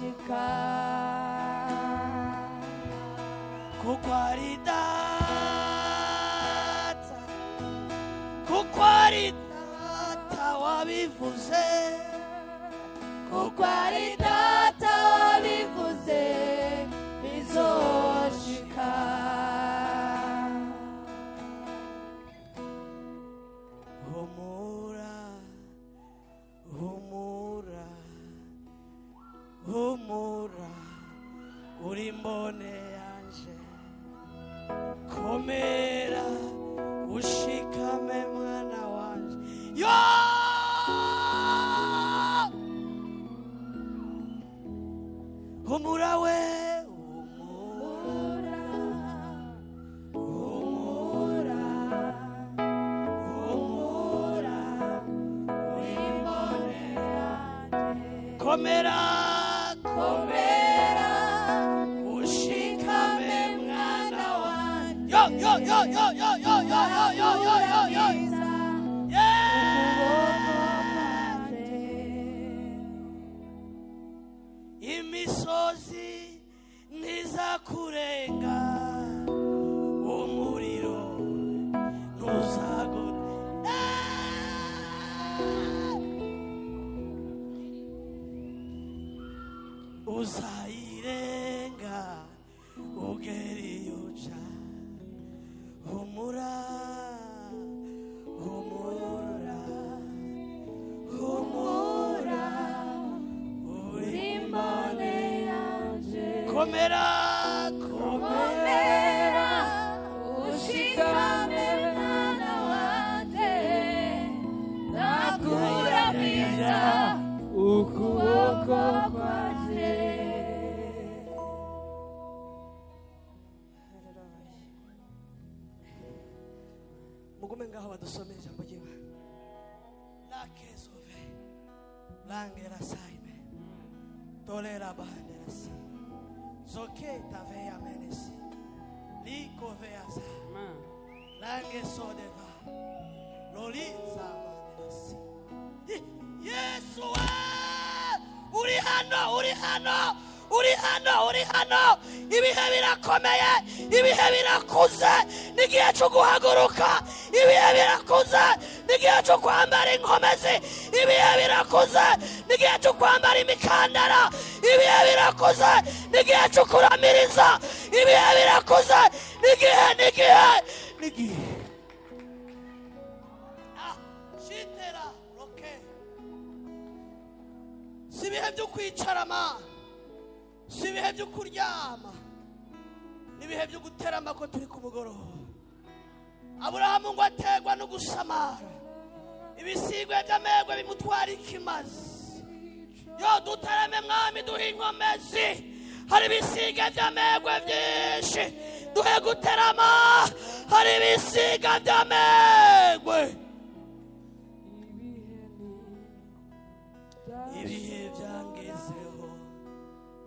bizoshika kuko ari data, kuko ari data wabivuze, kuko ari data wabivuze bizoshika. Humura, humura, humura, uri mbone yanje, komera ushikame mwana wanje. Yo! Humura we, humura, humura, humura, uri mbone yanje, komera, komera ushikame mwana wanje. Yo yo yo yo yo yo yo yo yo yo yo. Imisozi ntizakurenga, umuriro ntuzaguta. Uzayirenga ugere iyo uja. Humura, humura, humura, uri mbone yanje, komera, komera ushikame mwana wanje, nzakuramiza ukuboko kwanje. Mugume ngaho badusome ijambo ry'Imana. Lakezove langera saime tolera bandera si zoketa veya menesi liko veya za lange sodeva loliza bandera si. Yesu uri hano, uri hano, uri hano, uri hano. Ibihe birakomeye, ibihe birakuze, n'igihe cyo guhaguruka. Ibihe birakuze, n'igihe cyo kwambara inkomezi. Ibihe birakuze, n'igihe cyo kwambara imikandara. Ibihe birakuze, n'igihe cyo kuramiriza. Ibihe birakuze, n'igihe shitera okay. Si ibihe byo kwicarama, si ibihe byo kuryama, ibihe byo guterama ko turi ku mugoroba. Aburahamu ngo ategwa no gusamara, ibisigwe by'amegwe bimutwara ikimazi. Yo dutarame mwami duhe inkomezi, hari ibisiga by'amegwe byinshi, duhe guterama, hari ibisiga by'amegwe. Ibihe byangezeho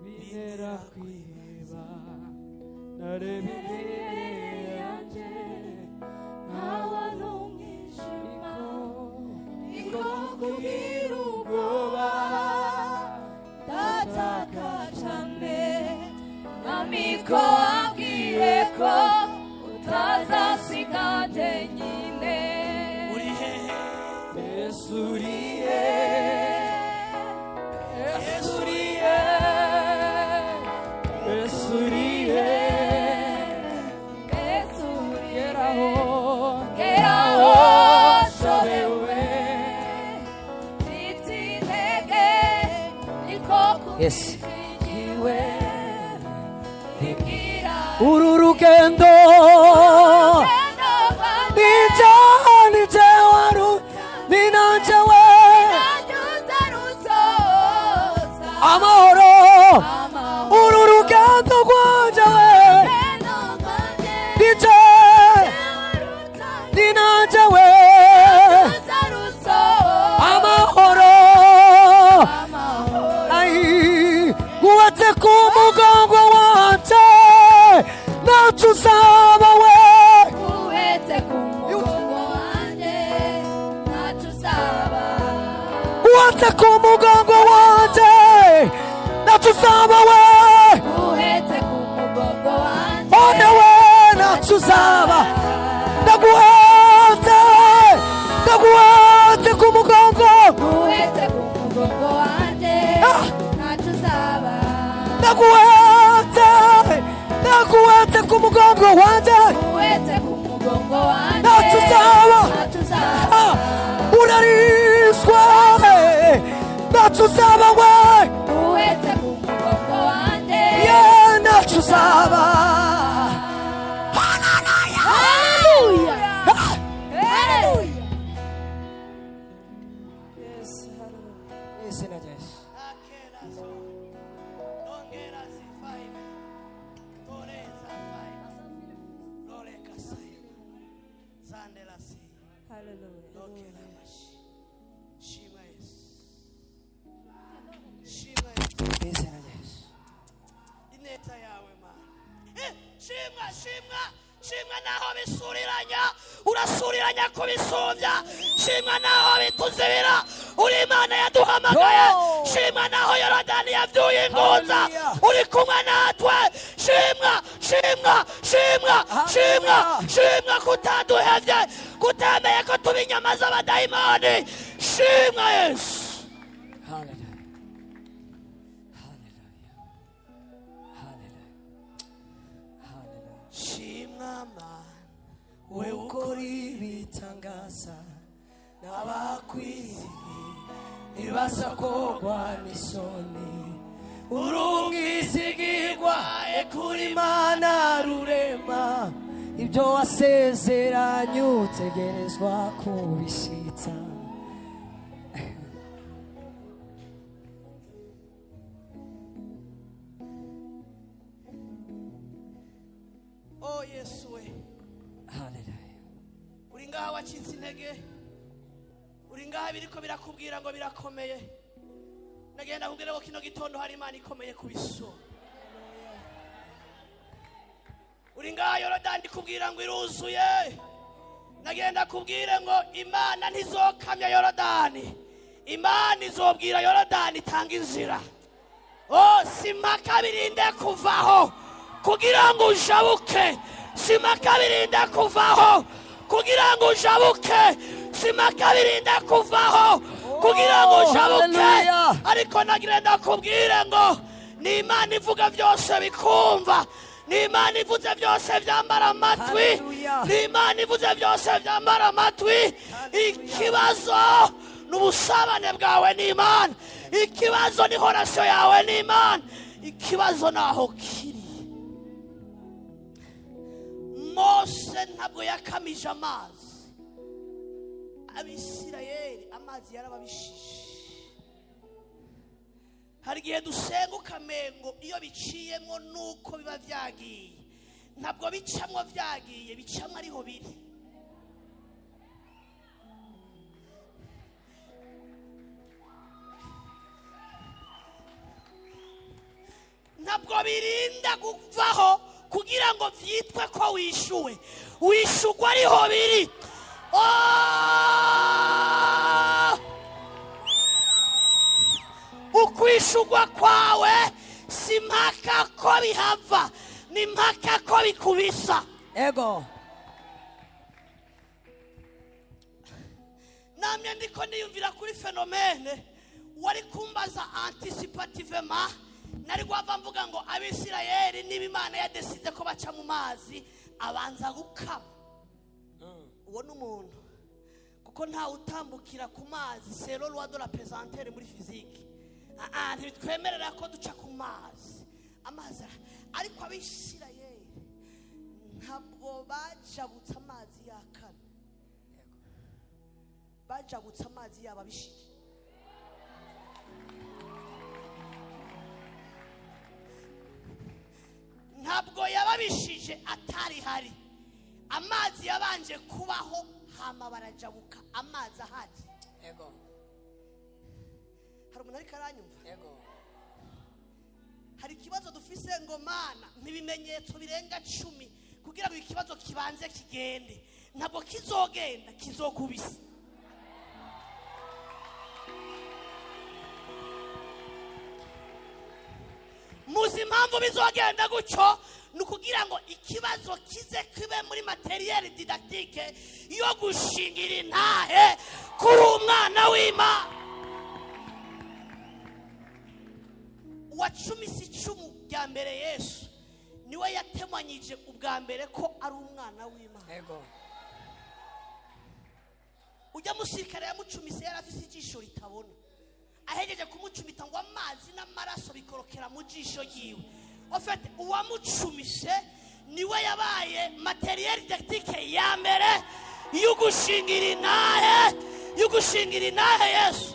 bintera kwiheba, nareba imbere yanje nkawa n'umwijima, niko kugira ubwoba, ndataka cane mwami ko wambwiye ko utazasiga jyenyine. uri hehe Yesu uri hehe, Yesu uri hehe, Yesu uri hehe, Yesu uri geraho, geraho shobewe mfite intege niko kubikiwe nibwira uru rugendo nije waru ninanjewe amahoro uru rugendo rwanjewe nije ninanjewe amahoro ai guwate ku mugongo wanje nacu uzaba we uhetse ku mugongo wanjye ntacyo uzaba guwate ku mugongo wanje nacu tuzaba we uhetse ku mugongo wanjye oya we ntacyo uzaba ndaguhetse ku mugongo uhetse ku mugongo wanjye ntacyo uzaba ndaguhetse ku mugongo wanjye uhetse ku mugongo wanjye ntacyo uzaba urarizwa ntacyo uzaba we uhetse ku mugongo wanjye ntacyo uzaba shimwa naho bisuriranya urasuriranya kubisumbya shimwa naho bituzibira uri Imana yaduhamagaye shimwa naho Yorodani yabyuye ingunza uri kumwe natwe shimwa kutaduhevye kutemeye ko tuba inyama z'abadayimoni shimwa Yesu. we ukora ibitangaza n'abakwizihiye ntibasa kogwa n'isoni urumwizigirwa kuri Imana rurema ibyo wasezeranye utegerezwa kubishitsa oh Yesu we uri ngaha wacitse intege uri ngaha biriko birakubwira ngo birakomeye nagenda kubwira ko kino gitondo hari Imana ikomeye kubisura uri ngaha Yorodani kubwira ngo iruzuye nagenda kubwira ngo Imana ntizokamya Yorodani Imana izobwira Yorodani tanga inzira oh simpaka birinde kuvaho kugira ngo ujabuke simpaka birinde kuvaho kugira ngo ujabuke simpaka birinde kuvaho kugira ngo ujabuke ariko nagenda kubwire ngo ni Imana ivuga byose bikumva ni Imana ivuze byose byambara amatwi ni Imana ivuze byose byambara amatwi ikibazo n'ubusabane bwawe ni Imana ikibazo ni horasyo yawe ni Imana ikibazo naho kiri Mose ntabwo yakamije amazi Abisirayeli amazi yarababishije hari igihe dusenga ukamengo iyo biciyemo nuko biba byagiye ntabwo bicamwo byagiye bicamwo ariho biri ntabwo birinda kuvaho kugira ngo vyitwe ko wishugwa ariho biri ukwishugwa kwawe si mpaka ko bihava ni mpaka ko bikubisa ego namye ndiko niyumvira kuri fenomene wari kumbaza anticipativement nari gwava mvuga ngo Abisirayeli niba Imana yadesize ko baca mu mazi abanza gukama uwo n'umuntu kuko nta utambukira ku mazi c'est le loi de la pesanteur muri physique ntibitwemerera ko duca ku mazi amazi ariko Abisirayeli ntabwo bajabutse amazi yakana bajabutse amazi yababishije ntabwo yababishije atari hari amazi yabanje kubaho hama barajabuka amazi ahari ego hari umuntu ariko aranyumva ego hari ikibazo dufise ngo Mana n'ibimenyetso birenga 10 kugira ngo ikibazo kibanze kigende ntabwo kizogenda kizokubisa muzi impamvu bizogenda gutyo ni ukugira ngo ikibazo kize kibe muri materiel didactique yo gushingira intahe kuri umwana w'Imana. Uwacumise icumu rya mbere Yesu niwe yatemanyije ubwa mbere ko ari umwana w'Imana. Yego. Ujya musirikare yamucumise yari afise ijisho ritabona, ahejeje kumucumita ngo amazi n'amaraso bikorokera mu jisho yiwe. Ofete uwamucumise niwe yabaye materiel didactique ya mbere y'ugushingira intahe Yesu.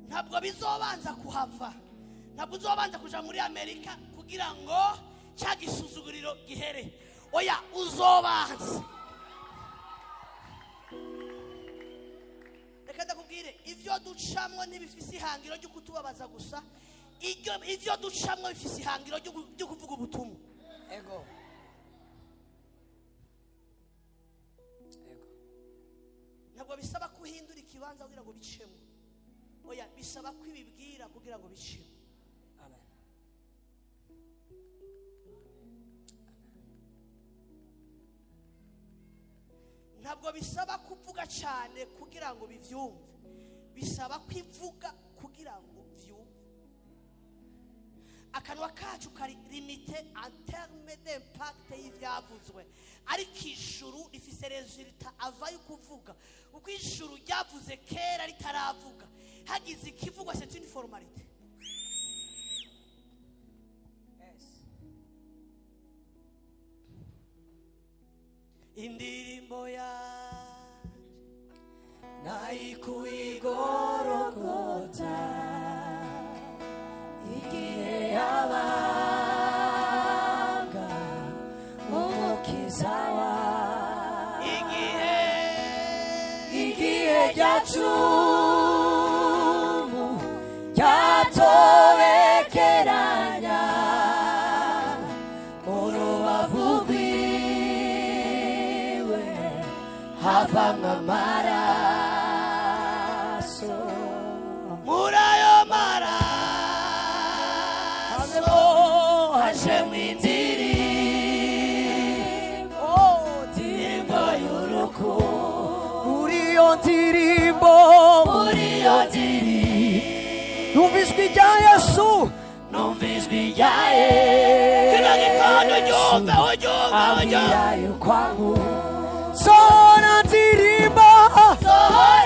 Ntabwo bizobanza kuhava, ntabwo uzobanza kuja muri Amerika kugira ngo cya gisuzuguriro gihere. Oya, uzobanza. Reka ndakubwire, ivyo ducamwo ntibifise ihangiro ryo kutubabaza gusa, ivyo ducamwo bifise ihangiro ryo kuvuga ubutumwa. Ego. Ntabwo bisaba kuhindura ikibanza kugira ngo bicemo. Oya, bisaba kwibibwira kugira ngo bicemo. Amen. Ntabwo bisaba kuvuga cyane kugira ngo bivyumve, bisaba kwivuga kugira ngo vyumve. Akanwa kacu kari limite en terme d'impact y'ivyavuzwe, ariko ijuru rifise resultat ava y'ukuvuga. Uko ijuru ryavuze kera ritaravuga, hagize ikivugwa c'est une formalité. Yes. Indirimbo yanje Naikuigorogota igihe yabaga umukiza wawe, igihe ryacumu ryatobekeranya urubavu rwiwe havamwo amaraso. muri ayo maraso hajemwo indirimbo y'urukundo. Muri iyo ndirimbo numva ijwi rya Yesu, numva ijwi rya Yesu. Kino gitondo nyumve ambwira yuko ankunda. Sohora ndirimbo, sohora